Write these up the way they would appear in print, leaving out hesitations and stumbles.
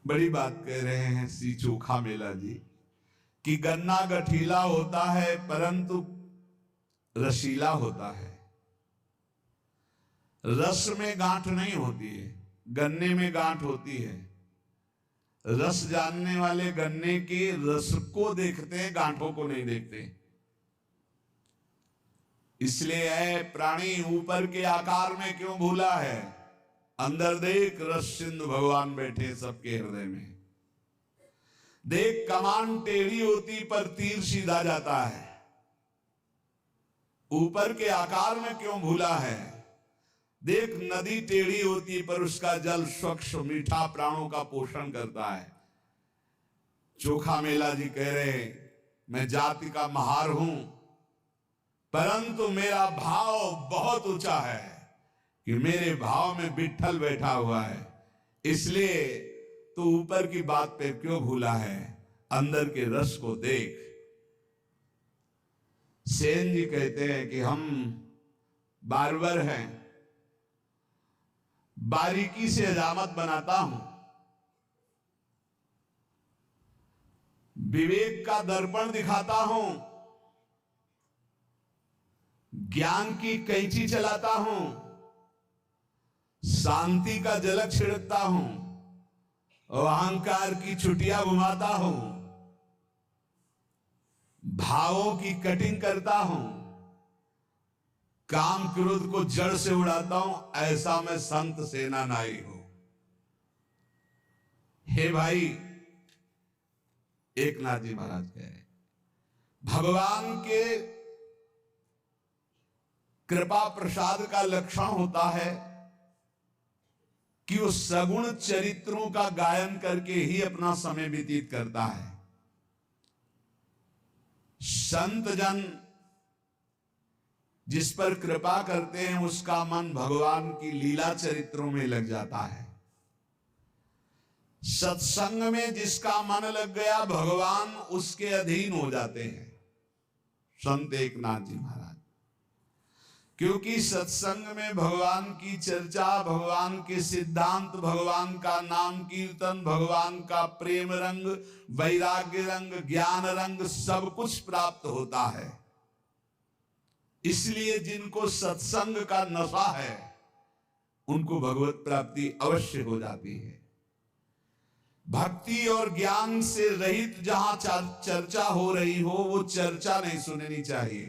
बड़ी बात कह रहे हैं श्री चोखा मेला जी कि गन्ना गठीला होता है परंतु रसीला होता है। रस में गांठ नहीं होती है, गन्ने में गांठ होती है। रस जानने वाले गन्ने के रस को देखते हैं, गांठों को नहीं देखते। इसलिए है प्राणी ऊपर के आकार में क्यों भूला है, अंदर देख रस सिंधु भगवान बैठे सबके हृदय में। देख कमान टेढ़ी होती पर तीर सीधा जाता है, ऊपर के आकार में क्यों भूला है। देख नदी टेढ़ी होती पर उसका जल स्वच्छ मीठा प्राणों का पोषण करता है। चोखा मेला जी कह रहे मैं जाति का महार हूं परंतु मेरा भाव बहुत ऊंचा है कि मेरे भाव में विट्ठल बैठा हुआ है। इसलिए तो ऊपर की बात पे क्यों भूला है, अंदर के रस को देख। सेन जी कहते हैं कि हम बारबर हैं, बारीकी से हजामत बनाता हूं, विवेक का दर्पण दिखाता हूं, ज्ञान की कैंची चलाता हूं, शांति का झलक छिड़कता हूं और अहंकार की छुटियां घुमाता हूं, भावों की कटिंग करता हूं, काम क्रोध को जड़ से उड़ाता हूं। ऐसा मैं संत सेना नाई हूं। हे भाई, एकनाथ जी महाराज कह रहे भगवान के कृपा प्रसाद का लक्षण होता है कि वो सगुण चरित्रों का गायन करके ही अपना समय व्यतीत करता है। संत जन जिस पर कृपा करते हैं उसका मन भगवान की लीला चरित्रों में लग जाता है। सत्संग में जिसका मन लग गया भगवान उसके अधीन हो जाते हैं। संत एकनाथ जी महाराज, क्योंकि सत्संग में भगवान की चर्चा, भगवान के सिद्धांत, भगवान का नाम कीर्तन, भगवान का प्रेम रंग, वैराग्य रंग, ज्ञान रंग सब कुछ प्राप्त होता है। इसलिए जिनको सत्संग का नशा है उनको भगवत प्राप्ति अवश्य हो जाती है। भक्ति और ज्ञान से रहित जहां चर्चा हो रही हो वो चर्चा नहीं सुननी चाहिए।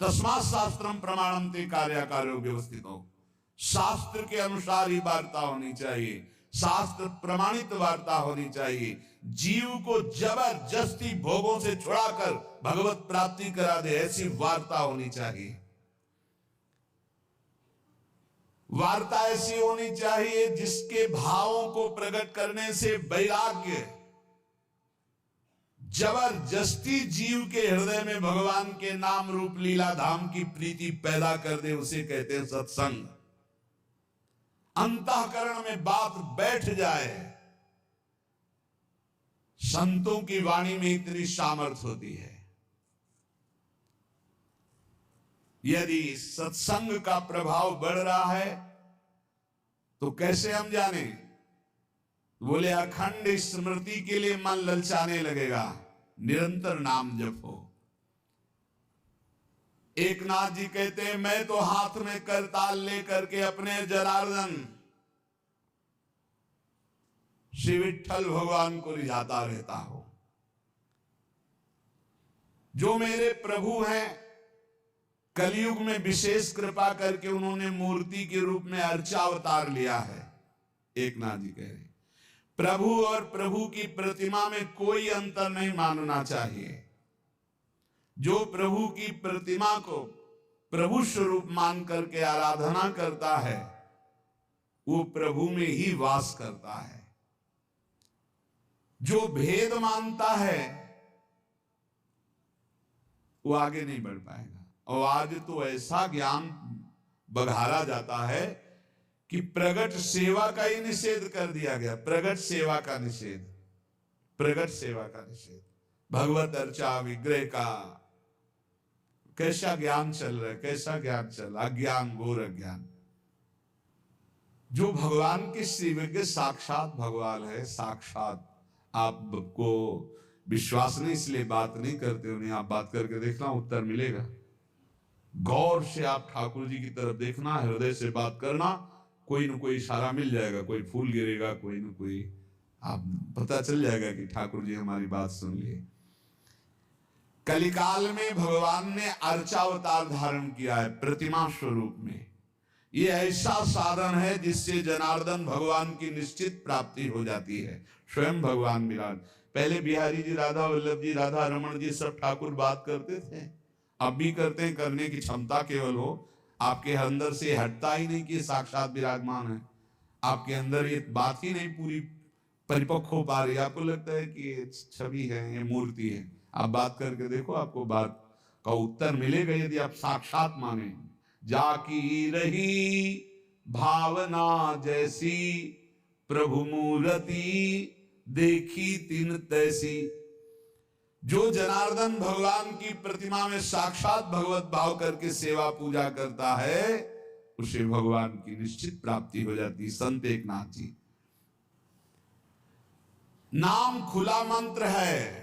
तस्मात् शास्त्रम प्रमाणम ते कार्याकार्यो व्यवस्थितो, शास्त्र के अनुसार ही वार्ता होनी चाहिए, शास्त्र प्रमाणित वार्ता होनी चाहिए। जीव को जबरदस्ती भोगों से छुड़ाकर भगवत प्राप्ति करा दे ऐसी वार्ता होनी चाहिए। वार्ता ऐसी होनी चाहिए जिसके भावों को प्रकट करने से वैराग्य जबरदस्ती जीव के हृदय में भगवान के नाम रूप लीला धाम की प्रीति पैदा कर दे, उसे कहते हैं सत्संग। अंतःकरण में बात बैठ जाए। संतों की वाणी में इतनी सामर्थ्य होती है। यदि सत्संग का प्रभाव बढ़ रहा है तो कैसे हम जाने? बोले अखंड स्मृति के लिए मन ललचाने लगेगा, निरंतर नाम जपो। एकनाथ जी कहते हैं मैं तो हाथ में करताल लेकर के अपने जनार्दन श्री विट्ठल भगवान को रिझाता रहता हूं। जो मेरे प्रभु हैं, कलयुग में विशेष कृपा करके उन्होंने मूर्ति के रूप में अर्चावतार लिया है। एकनाथ जी कह रहे प्रभु और प्रभु की प्रतिमा में कोई अंतर नहीं मानना चाहिए। जो प्रभु की प्रतिमा को प्रभु स्वरूप मान करके आराधना करता है वो प्रभु में ही वास करता है। जो भेद मानता है वो आगे नहीं बढ़ पाएगा। और आज तो ऐसा ज्ञान बघारा जाता है कि प्रगट सेवा का ही निषेध कर दिया गया। प्रगट सेवा का निषेध, प्रगट सेवा का निषेध, भगवत अर्चा विग्रह का कैसा ज्ञान चल रहा है, कैसा ज्ञान चल रहा, अज्ञान, घोर अज्ञान। जो भगवान के श्रीविज्ञ साक्षात भगवान है, साक्षात। आपको विश्वास नहीं इसलिए बात नहीं करते, उन्हें आप बात करके देखना, उत्तर मिलेगा। गौर से आप ठाकुर जी की तरफ देखना, हृदय से बात करना, कोई न कोई इशारा मिल जाएगा, कोई फूल गिरेगा, कोई न कोई, आप पता चल जाएगा कि ठाकुर जी हमारी बात सुन लिए। कलिकाल में भगवान ने अर्चावतार धारण किया है प्रतिमा स्वरूप में। ये ऐसा साधन है जिससे जनार्दन भगवान की निश्चित प्राप्ति हो जाती है। स्वयं भगवान विराट, पहले बिहारी जी, राधा वल्लभ जी, राधा रमन जी सब ठाकुर बात करते थे, अब भी करते हैं, करने की क्षमता केवल हो, आपके अंदर से हटता ही नहीं कि साक्षात विराजमान है। आपके अंदर ये बात ही नहीं पूरी परिपक्व हो पा रही, आपको लगता है कि ये छवि है, ये मूर्ति है। आप बात करके देखो, आपको बात का उत्तर मिलेगा यदि आप साक्षात माने। जाकी रही भावना जैसी, प्रभु मूर्ति देखी तिन तैसी। जो जनार्दन भगवान की प्रतिमा में साक्षात भगवत भाव करके सेवा पूजा करता है, उसे भगवान की निश्चित प्राप्ति हो जाती। संत एकनाथ जी, नाम खुला मंत्र है,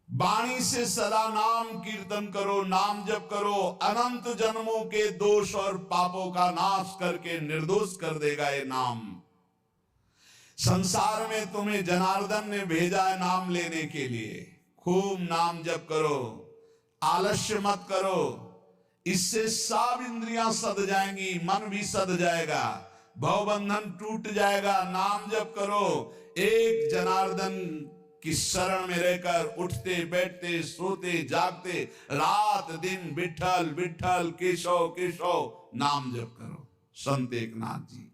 वाणी से सदा नाम कीर्तन करो, नाम जप करो, अनंत जन्मों के दोष और पापों का नाश करके निर्दोष कर देगा ये नाम। संसार में तुम्हें जनार्दन ने भेजा है नाम लेने के लिए। खूब नाम जप करो, आलस्य मत करो, इससे सब इंद्रियां सद जाएंगी, मन भी सद जाएगा, भवबंधन टूट जाएगा। नाम जप करो, एक जनार्दन की शरण में रहकर उठते बैठते सोते जागते रात दिन विठल विठल केशव केशव नाम जप करो। संत एकनाथ जी,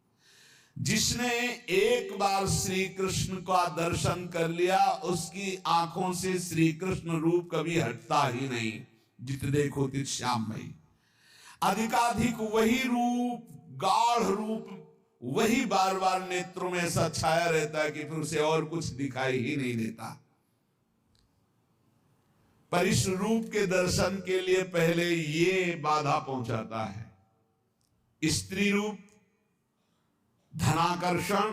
जिसने एक बार श्री कृष्ण का दर्शन कर लिया, उसकी आंखों से श्री कृष्ण रूप कभी हटता ही नहीं। जित देखो तित श्याममयी, अधिकाधिक वही रूप, गाढ़ रूप, वही बार बार नेत्रों में ऐसा छाया रहता है कि फिर उसे और कुछ दिखाई ही नहीं देता। पर इस रूप के दर्शन के लिए पहले ये बाधा पहुंचाता है। स्त्री रूप, धनाकर्षण,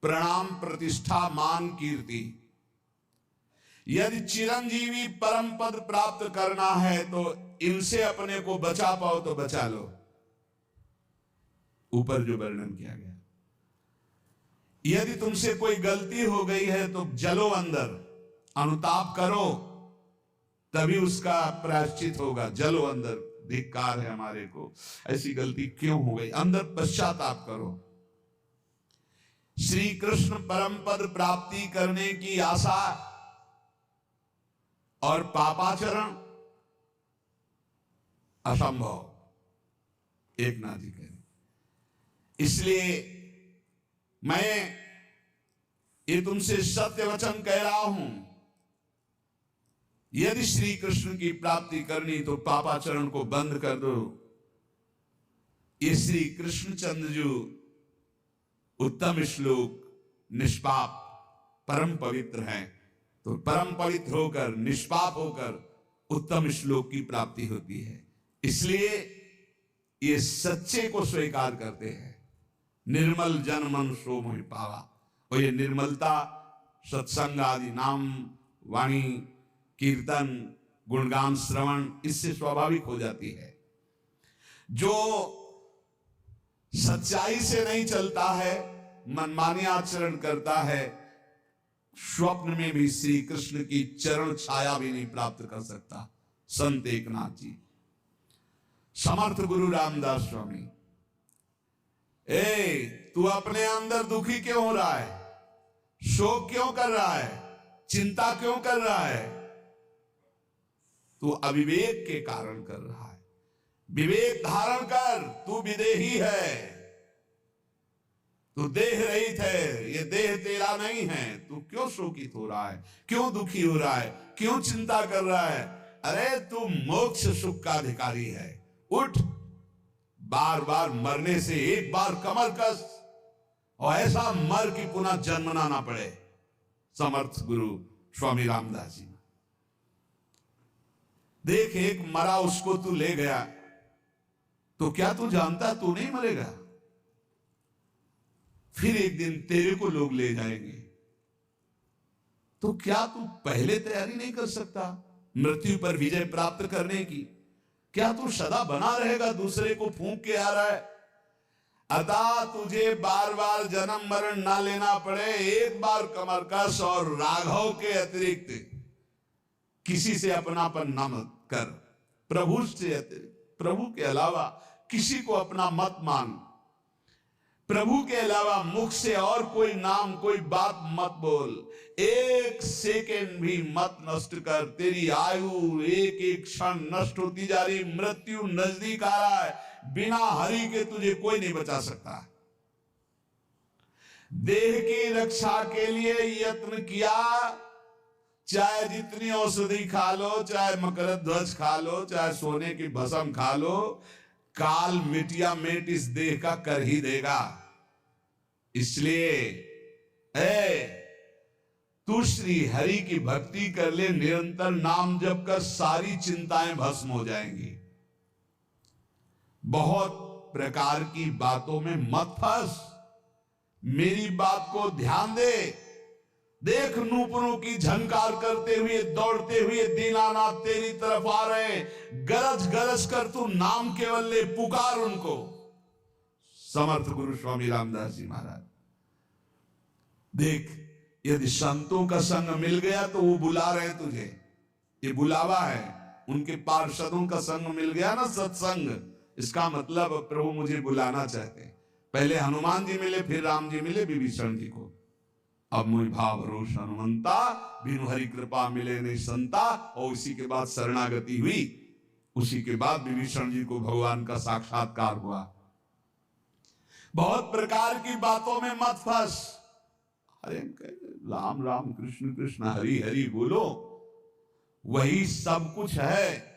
प्रणाम, प्रतिष्ठा, मान, कीर्ति। यदि चिरंजीवी परम पद प्राप्त करना है तो इनसे अपने को बचा पाओ तो बचा लो। ऊपर जो वर्णन किया गया, यदि तुमसे कोई गलती हो गई है तो जलो अंदर, अनुताप करो, तभी उसका प्रायश्चित होगा। जलो अंदर, धिक्कार है हमारे को, ऐसी गलती क्यों हो गई, अंदर पश्चाताप करो। श्री कृष्ण परम पद प्राप्ति करने की आशा और पापाचरण असंभव, एकनाथ जी कह। इसलिए मैं ये तुमसे सत्य वचन कह रहा हूं, यदि श्री कृष्ण की प्राप्ति करनी तो पापाचरण को बंद कर दो। ये श्री कृष्णचंद्र जो उत्तम श्लोक, निष्पाप परम पवित्र है, तो परम पवित्र होकर निष्पाप होकर उत्तम श्लोक की प्राप्ति होती है। इसलिए ये सच्चे को स्वीकार करते हैं। निर्मल जन मन सो मोहि पावा, और ये निर्मलता सत्संग आदि नाम वाणी कीर्तन गुणगान श्रवण इससे स्वाभाविक हो जाती है। जो सच्चाई से नहीं चलता है, मनमानी आचरण करता है, स्वप्न में भी श्री कृष्ण की चरण छाया भी नहीं प्राप्त कर सकता। संत एकनाथ जी, समर्थ गुरु रामदास स्वामी, तू अपने अंदर दुखी क्यों हो रहा है, शोक क्यों कर रहा है, चिंता क्यों कर रहा है? तू अविवेक के कारण कर रहा है। विवेक धारण कर, तू विदेही है, तू देह रहित है, ये देह तेरा नहीं है। तू क्यों शोकित हो रहा है, क्यों दुखी हो रहा है, क्यों चिंता कर रहा है? अरे तू मोक्ष सुख का अधिकारी है, उठ। बार बार मरने से एक बार कमर कस और ऐसा मर कि पुनः जन्मना ना पड़े। समर्थ गुरु स्वामी रामदास जी, देख एक मरा उसको तू ले गया, तो क्या तू जानता तू नहीं मरेगा? फिर एक दिन तेरे को लोग ले जाएंगे। तो क्या तू पहले तैयारी नहीं कर सकता मृत्यु पर विजय प्राप्त करने की? क्या तू सदा बना रहेगा दूसरे को फूंक के आ रहा है? अतः तुझे बार बार जन्म मरण ना लेना पड़े, एक बार कमर कस और राघव के अतिरिक्त किसी से अपनापन न मत कर। प्रभु से अतिरिक्त, प्रभु के अलावा किसी को अपना मत मान। प्रभु के अलावा मुख से और कोई नाम कोई बात मत बोल। एक सेकेंड भी मत नष्ट कर। तेरी आयु एक एक क्षण नष्ट होती जा रही, मृत्यु नजदीक आ रहा है। बिना हरि के तुझे कोई नहीं बचा सकता। देह की रक्षा के लिए यत्न किया, चाहे जितनी औषधि खा लो, चाहे मकर ध्वज खा लो, चाहे सोने की भस्म खा लो, काल मिटिया मेट इस देह का कर ही देगा। इसलिए तू श्री हरि की भक्ति कर ले, निरंतर नाम जप कर, सारी चिंताएं भस्म हो जाएंगी। बहुत प्रकार की बातों में मत फंस, मेरी बात को ध्यान दे। देख नूपुरों की झंकार करते हुए दौड़ते हुए दीनानाथ तेरी तरफ आ रहे हैं। गरज गरज कर तू नाम केवल ले, पुकार उनको। समर्थ गुरु स्वामी रामदास जी महाराज। देख, यदि संतों का संग मिल गया तो वो बुला रहे हैं तुझे, ये बुलावा है। उनके पार्षदों का संग मिल गया ना, सत्संग, इसका मतलब प्रभु मुझे बुलाना चाहते हैं। पहले हनुमान जी मिले, फिर राम जी मिले विभीषण जी को। अब मुझ भाव रोष हनुमंता, बिनु हरि कृपा मिले नहीं संता। और उसी के बाद शरणागति हुई, उसी के बाद विभीषण जी को भगवान का साक्षात्कार हुआ। बहुत प्रकार की बातों में मत फंस। अरे राम राम कृष्ण कृष्ण हरि हरि बोलो, वही सब कुछ है।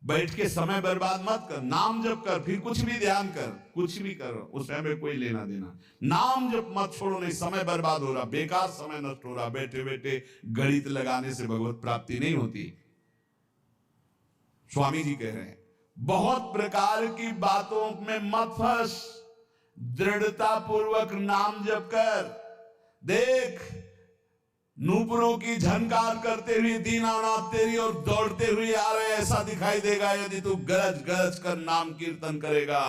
बैठ के समय बर्बाद मत कर, नाम जप कर, फिर कुछ भी ध्यान कर, कुछ भी कर, उस समय कोई लेना देना। नाम जप मत छोड़ो, नहीं समय बर्बाद हो रहा, बेकार समय नष्ट हो रहा। बैठे बैठे गणित लगाने से भगवत प्राप्ति नहीं होती। स्वामी जी कह रहे हैं बहुत प्रकार की बातों में मत फंस, दृढ़ता पूर्वक नाम जप कर। देख नूपुरों की झनकार करते हुए दीनानाथ तेरी ओर दौड़ते हुए आ रहे, ऐसा दिखाई देगा यदि तू गरज गरज कर नाम कीर्तन करेगा।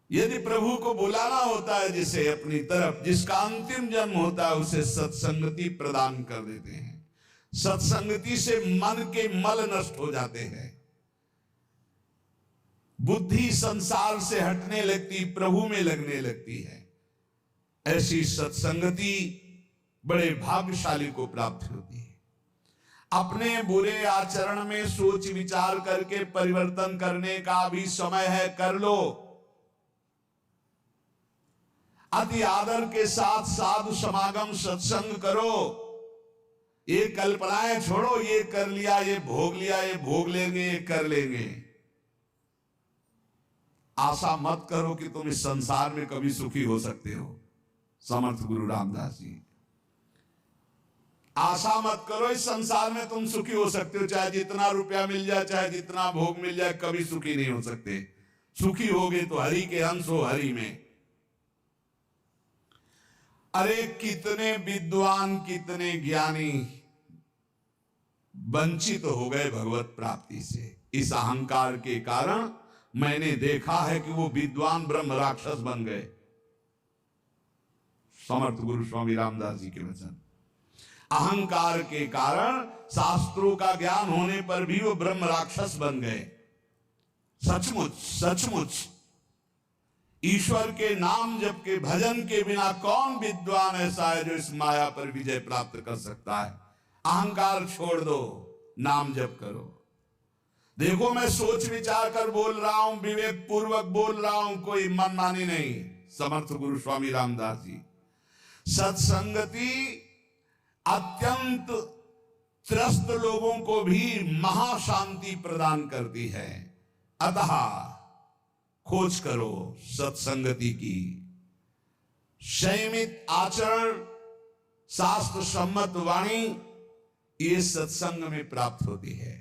यदि प्रभु को बुलाना होता है जिसे अपनी तरफ, जिसका अंतिम जन्म होता है, उसे सत्संगति प्रदान कर देते हैं। सत्संगति से मन के मल नष्ट हो जाते हैं, बुद्धि संसार से हटने लगती, प्रभु में लगने लगती है। ऐसी सत्संगति बड़े भाग्यशाली को प्राप्त होती है। अपने बुरे आचरण में सोच विचार करके परिवर्तन करने का भी समय है, कर लो। अति आदर के साथ साधु समागम सत्संग करो। ये कल्पनाएं छोड़ो, ये कर लिया, ये भोग लिया, ये भोग लेंगे, ये कर लेंगे। आशा मत करो कि तुम इस संसार में कभी सुखी हो सकते हो। समर्थ गुरु रामदास जी, आशा मत करो इस संसार में तुम सुखी हो सकते हो। चाहे जितना रुपया मिल जाए, चाहे जितना भोग मिल जाए, कभी सुखी नहीं हो सकते। सुखी होगे तो हरि के अंश हो, हरि में। अरे कितने विद्वान, कितने ज्ञानी वंचित हो गए भगवत प्राप्ति से। इस अहंकार के कारण मैंने देखा है कि वो विद्वान ब्रह्म राक्षस बन गए। समर्थ गुरु स्वामी रामदास जी के वचन। अहंकार के कारण शास्त्रों का ज्ञान होने पर भी वो ब्रह्म राक्षस बन गए। सचमुच सचमुच ईश्वर के नाम जप के भजन के बिना कौन विद्वान ऐसा है जो इस माया पर विजय प्राप्त कर सकता है। अहंकार छोड़ दो, नाम जप करो। देखो मैं सोच विचार कर बोल रहा हूं, विवेक पूर्वक बोल रहा हूं, कोई मनमानी नहीं। समर्थ गुरु स्वामी रामदास जी। सत्संगति अत्यंत त्रस्त लोगों को भी महाशांति प्रदान करती है। अतः खोज करो सत्संगति की। संयमित आचरण, शास्त्र सम्मत वाणी, ये सत्संग में प्राप्त होती है।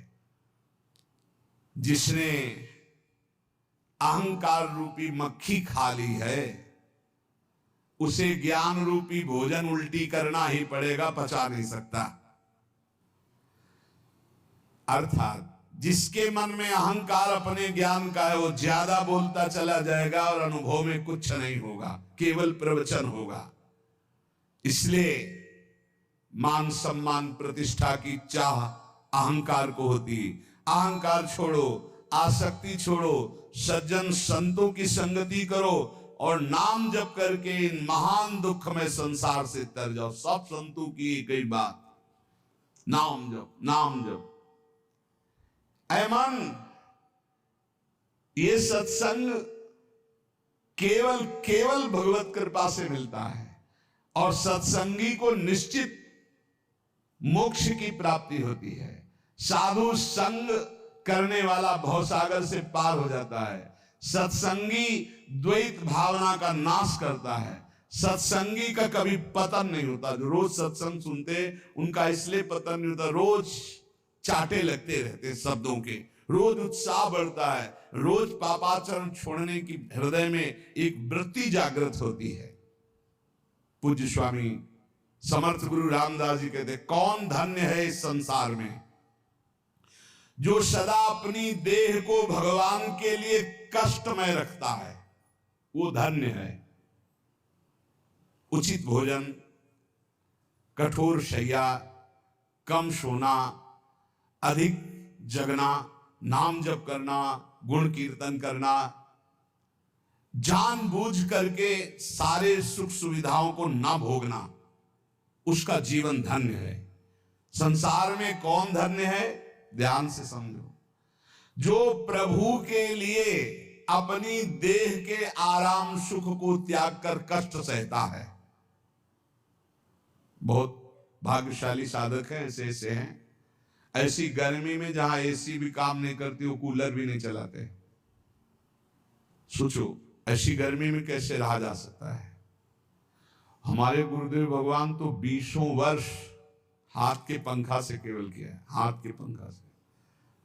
जिसने अहंकार रूपी मक्खी खा ली है, उसे ज्ञान रूपी भोजन उल्टी करना ही पड़ेगा, पचा नहीं सकता। अर्थात जिसके मन में अहंकार अपने ज्ञान का है, वो ज्यादा बोलता चला जाएगा और अनुभव में कुछ नहीं होगा, केवल प्रवचन होगा। इसलिए मान सम्मान प्रतिष्ठा की चाह अहंकार को होती। अहंकार छोड़ो, आसक्ति छोड़ो, सज्जन संतों की संगति करो और नाम जप करके इन महान दुख में संसार से तर जाओ। सब संतों की एक ही बात, नाम जप, नाम जप। ऐ मन, ये सत्संग केवल केवल भगवत कृपा से मिलता है और सत्संगी को निश्चित मोक्ष की प्राप्ति होती है। साधु संग करने वाला भवसागर से पार हो जाता है। सत्संगी द्वैत भावना का नाश करता है। सत्संगी का कभी पतन नहीं होता। जो रोज सत्संग सुनते उनका इसलिए पतन नहीं होता, रोज चाटे लगते रहते शब्दों के, रोज उत्साह बढ़ता है, रोज पापाचरण छोड़ने की हृदय में एक वृत्ति जागृत होती है। पूज्य स्वामी समर्थ गुरु रामदास जी कहते, कौन धन्य है इस संसार में जो सदा अपनी देह को भगवान के लिए कष्टमय रखता है, वो धन्य है। उचित भोजन, कठोर शैया, कम सोना, अधिक जगना, नाम जप करना, गुण कीर्तन करना, जानबूझ करके सारे सुख सुविधाओं को ना भोगना, उसका जीवन धन्य है। संसार में कौन धन्य है? ध्यान से समझो। जो प्रभु के लिए अपनी देह के आराम सुख को त्याग कर कष्ट सहता है। बहुत भाग्यशाली साधक हैं, ऐसे ऐसे हैं। ऐसी गर्मी में जहां एसी भी काम नहीं करती, वो कूलर भी नहीं चलाते। सोचो ऐसी गर्मी में कैसे रहा जा सकता है। हमारे गुरुदेव भगवान तो 20 वर्ष हाथ के पंखा से केवल किया है, हाथ के पंखा से।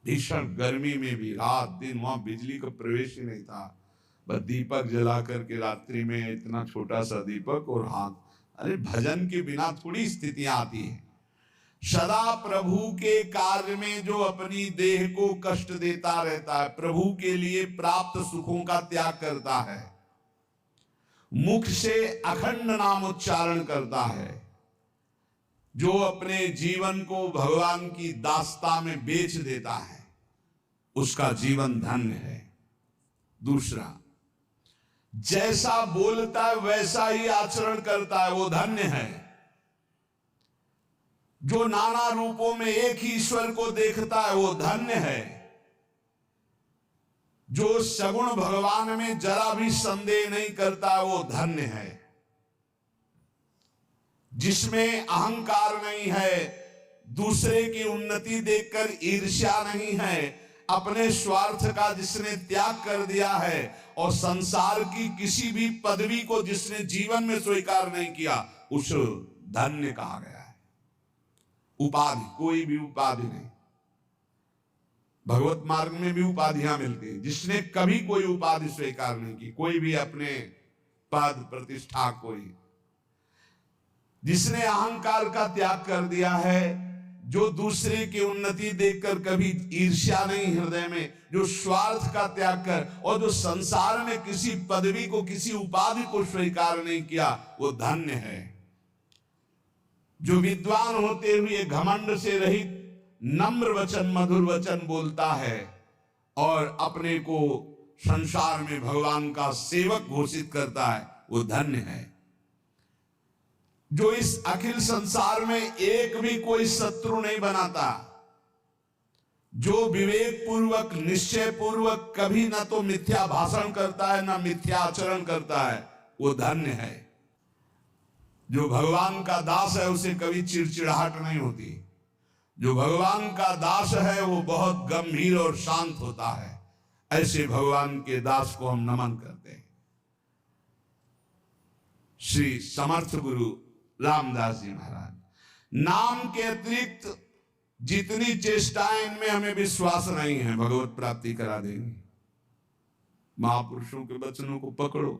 भीषण गर्मी में भी रात दिन, वहां बिजली का प्रवेश ही नहीं था, बस दीपक जला करके रात्रि में, इतना छोटा सा दीपक और हाथ। अरे भजन के बिना थोड़ी स्थितियां आती है। सदा प्रभु के कार्य में जो अपनी देह को कष्ट देता रहता है, प्रभु के लिए प्राप्त सुखों का त्याग करता है, मुख से अखंड नाम उच्चारण करता है, जो अपने जीवन को भगवान की दास्ता में बेच देता है, उसका जीवन धन्य है। दूसरा, जैसा बोलता है वैसा ही आचरण करता है, वो धन्य है। जो नाना रूपों में एक ही ईश्वर को देखता है, वो धन्य है। जो सगुण भगवान में जरा भी संदेह नहीं करता, वो धन्य है। जिसमें अहंकार नहीं है, दूसरे की उन्नति देखकर ईर्ष्या नहीं है, अपने स्वार्थ का जिसने त्याग कर दिया है और संसार की किसी भी पदवी को जिसने जीवन में स्वीकार नहीं किया, उस धन्य कहा गया है। उपाधि, कोई भी उपाधि नहीं। भगवत मार्ग में भी उपाधियां मिलती है। जिसने कभी कोई उपाधि स्वीकार नहीं की, कोई भी अपने पद प्रतिष्ठा, कोई जिसने अहंकार का त्याग कर दिया है, जो दूसरे की उन्नति देखकर कभी ईर्ष्या नहीं हृदय में, जो स्वार्थ का त्याग कर और जो संसार में किसी पदवी को, किसी उपाधि को स्वीकार नहीं किया, वो धन्य है। जो विद्वान होते हुए घमंड से रहित नम्र वचन, मधुर वचन बोलता है और अपने को संसार में भगवान का सेवक घोषित करता है, वो धन्य है। जो इस अखिल संसार में एक भी कोई शत्रु नहीं बनाता, जो विवेक पूर्वक, निश्चय पूर्वक कभी ना तो मिथ्या भाषण करता है, ना मिथ्या आचरण करता है, वो धन्य है। जो भगवान का दास है, उसे कभी चिड़चिड़ाहट नहीं होती। जो भगवान का दास है, वो बहुत गंभीर और शांत होता है। ऐसे भगवान के दास को हम नमन करते हैं। श्री समर्थ गुरु रामदास जी महाराज, नाम के अतिरिक्त जितनी चेष्टाएं, इनमें हमें विश्वास नहीं है भगवत प्राप्ति करा देंगे। महापुरुषों के वचनों को पकड़ो।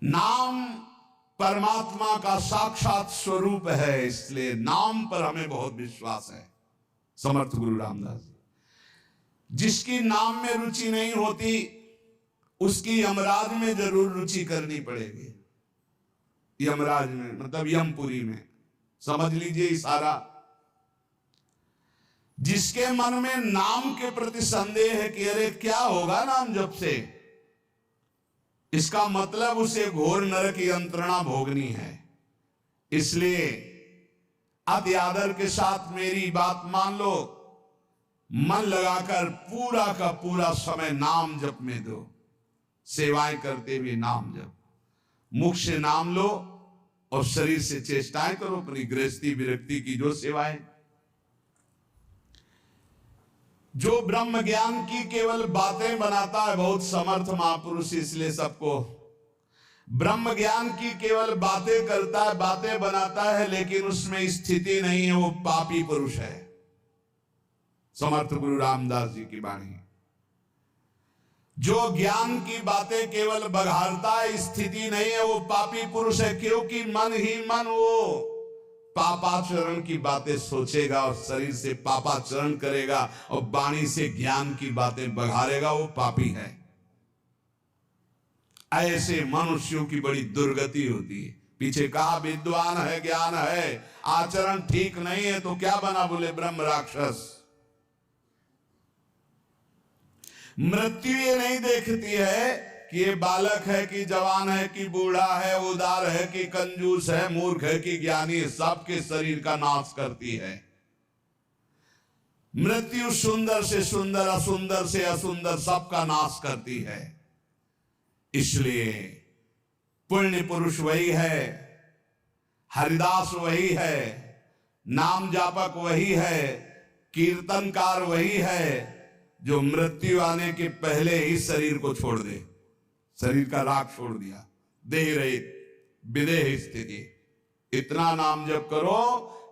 नाम परमात्मा का साक्षात स्वरूप है, इसलिए नाम पर हमें बहुत विश्वास है। समर्थ गुरु रामदास जी, जिसकी नाम में रुचि नहीं होती उसकी यमराज में जरूर रुचि करनी पड़ेगी। यमराज में मतलब यमपुरी में, समझ लीजिए इशारा। जिसके मन में नाम के प्रति संदेह है कि अरे क्या होगा नाम जप से, इसका मतलब उसे घोर नरक यंत्रणा भोगनी है। इसलिए अति आदर के साथ मेरी बात मान लो, मन लगाकर पूरा का पूरा समय नाम जप में दो। सेवाएं करते हुए नाम जप, मुख से नाम लो और शरीर से चेष्टाएं करो अपनी गृहस्थी विरक्ति की जो सेवाएं। जो ब्रह्म ज्ञान की केवल बातें बनाता है, बहुत समर्थ महापुरुष इसलिए सबको, ब्रह्म ज्ञान की केवल बातें करता है, बातें बनाता है, लेकिन उसमें स्थिति नहीं है, वो पापी पुरुष है। समर्थ गुरु रामदास जी की वाणी। जो ज्ञान की बातें केवल बघाड़ता है, स्थिति नहीं है, वो पापी पुरुष है। क्योंकि मन ही मन वो पापाचरण की बातें सोचेगा और शरीर से पापाचरण करेगा और वाणी से ज्ञान की बातें बघाड़ेगा, वो पापी है। ऐसे मनुष्यों की बड़ी दुर्गति होती है। पीछे कहा विद्वान है, ज्ञान है, आचरण ठीक नहीं है तो क्या बना, बोले ब्रह्म राक्षस। मृत्यु ये नहीं देखती है कि ये बालक है कि जवान है कि बूढ़ा है, उदार है कि कंजूस है, मूर्ख है कि ज्ञानी है, सबके शरीर का नाश करती है। मृत्यु सुंदर से सुंदर, असुंदर से असुंदर, सबका नाश करती है। इसलिए पुण्य पुरुष वही है, हरिदास वही है, नाम जापक वही है, कीर्तनकार वही है, जो मृत्यु आने के पहले ही शरीर को छोड़ दे, शरीर का राग छोड़ दिया, देह रहित विदेह स्थिति। इतना नाम जप करो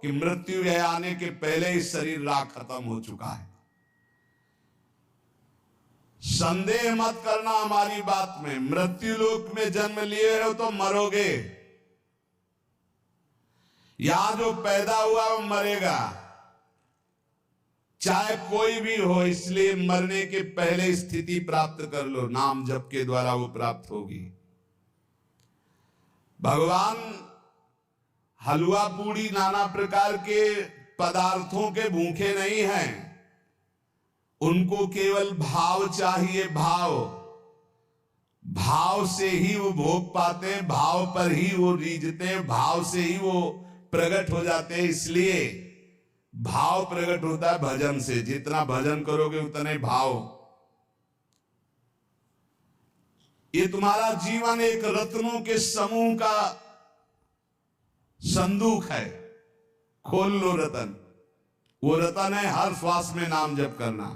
कि मृत्यु के आने के पहले ही शरीर राग खत्म हो चुका है। संदेह मत करना हमारी बात में, मृत्यु लोक में जन्म लिए हो तो मरोगे। यहां जो पैदा हुआ वो मरेगा, चाहे कोई भी हो। इसलिए मरने के पहले स्थिति प्राप्त कर लो, नाम जप के द्वारा वो प्राप्त होगी। भगवान हलवा पूड़ी नाना प्रकार के पदार्थों के भूखे नहीं हैं, उनको केवल भाव चाहिए। भाव से ही वो भोग पाते हैं, भाव पर ही वो रीझते हैं, भाव से ही वो प्रकट हो जाते हैं। इसलिए भाव प्रकट होता है भजन से, जितना भजन करोगे उतने भाव। ये तुम्हारा जीवन एक रत्नों के समूह का संदूक है, खोल लो रतन। वो रतन है हर श्वास में नाम जप करना,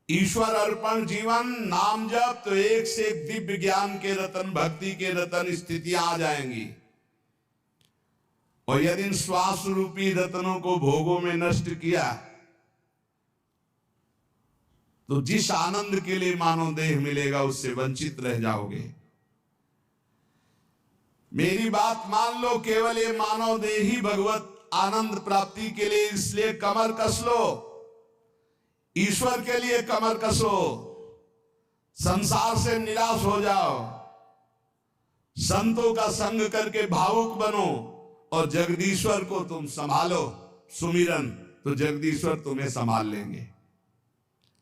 ईश्वर अर्पण जीवन, नाम जप। तो एक से एक दिव्य ज्ञान के रतन, भक्ति के रतन स्थितियां आ जाएंगी। और यदि इन श्वास रूपी रत्नों को भोगों में नष्ट किया तो जिस आनंद के लिए मानव देह मिलेगा उससे वंचित रह जाओगे। मेरी बात मान लो, केवल ये मानव देह ही भगवत आनंद प्राप्ति के लिए, इसलिए कमर कस लो, ईश्वर के लिए कमर कसो, संसार से निराश हो जाओ, संतों का संग करके भावुक बनो और जगदीश्वर को तुम संभालो। सुमिरन तो जगदीश्वर तुम्हें संभाल लेंगे।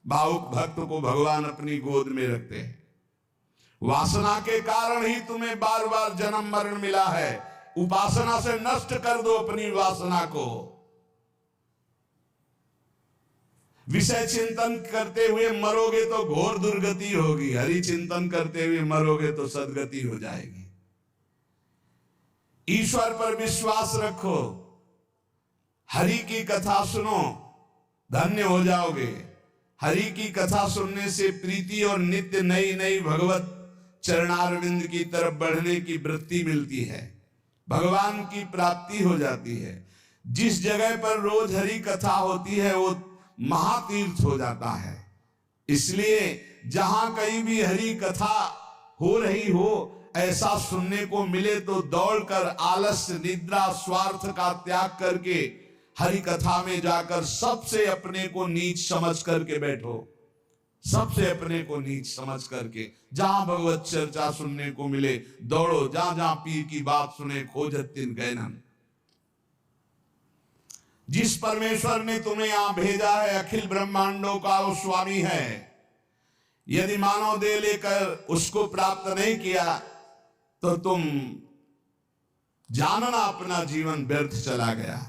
भावुक भक्त को भगवान अपनी गोद में रखते हैं। वासना के कारण ही तुम्हें बार बार जन्म मरण मिला है। उपासना से नष्ट कर दो अपनी वासना को। विषय चिंतन करते हुए मरोगे तो घोर दुर्गति होगी, हरि चिंतन करते हुए मरोगे तो सदगति हो जाएगी। ईश्वर पर विश्वास रखो, हरि की कथा सुनो, धन्य हो जाओगे। हरि की कथा सुनने से प्रीति और नित्य नई नई भगवत चरणारविंद की तरफ बढ़ने की वृत्ति मिलती है, भगवान की प्राप्ति हो जाती है। जिस जगह पर रोज हरि कथा होती है वो महातीर्थ हो जाता है। इसलिए जहां कहीं भी हरि कथा हो रही हो, ऐसा सुनने को मिले तो दौड़कर आलस्य, निद्रा, स्वार्थ का त्याग करके हरि कथा में जाकर सबसे अपने को नीच समझ करके बैठो। सबसे अपने को नीच समझ करके जहां भगवत चर्चा सुनने को मिले दौड़ो, जहां जहां पीर की बात सुने खोजत तिन गैनन। जिस परमेश्वर ने तुम्हें यहां भेजा है, अखिल ब्रह्मांडों का वो स्वामी है। यदि मानव देह लेकर उसको प्राप्त नहीं किया तो तुम जानना अपना जीवन व्यर्थ चला गया।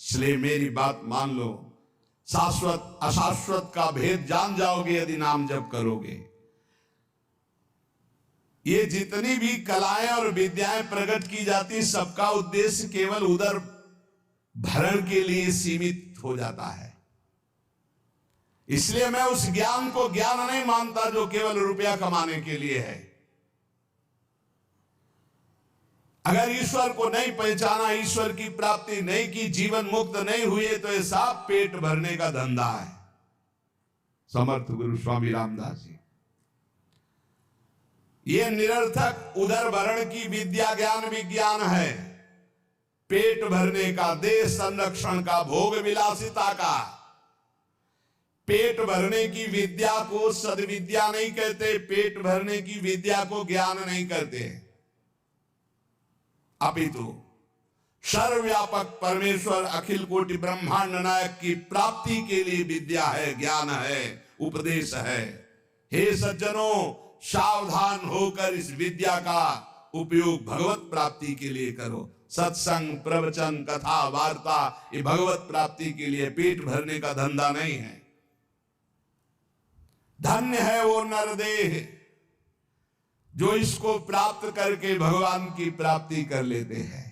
इसलिए मेरी बात मान लो, शाश्वत अशाश्वत का भेद जान जाओगे यदि नाम जप करोगे। ये जितनी भी कलाएं और विद्याएं प्रकट की जाती, सबका उद्देश्य केवल उदर भरण के लिए सीमित हो जाता है। इसलिए मैं उस ज्ञान को ज्ञान नहीं मानता जो केवल रुपया कमाने के लिए है। अगर ईश्वर को नहीं पहचाना, ईश्वर की प्राप्ति नहीं की, जीवन मुक्त नहीं हुए, तो ये सब पेट भरने का धंधा है। समर्थ गुरु स्वामी रामदास जी, ये निरर्थक उदर भरण की विद्या ज्ञान विज्ञान है। पेट भरने का, देश संरक्षण का, भोग विलासिता का। पेट भरने की विद्या को सद्विद्या नहीं कहते, पेट भरने की विद्या को ज्ञान नहीं कहते। अपितु सर्वव्यापक परमेश्वर अखिल कोटि ब्रह्मांड नायक की प्राप्ति के लिए विद्या है, ज्ञान है, उपदेश है। हे सज्जनों, सावधान होकर इस विद्या का उपयोग भगवत प्राप्ति के लिए करो। सत्संग, प्रवचन, कथा, वार्ता, ये भगवत प्राप्ति के लिए, पेट भरने का धंधा नहीं है। धन्य है वो नरदेह जो इसको प्राप्त करके भगवान की प्राप्ति कर लेते हैं।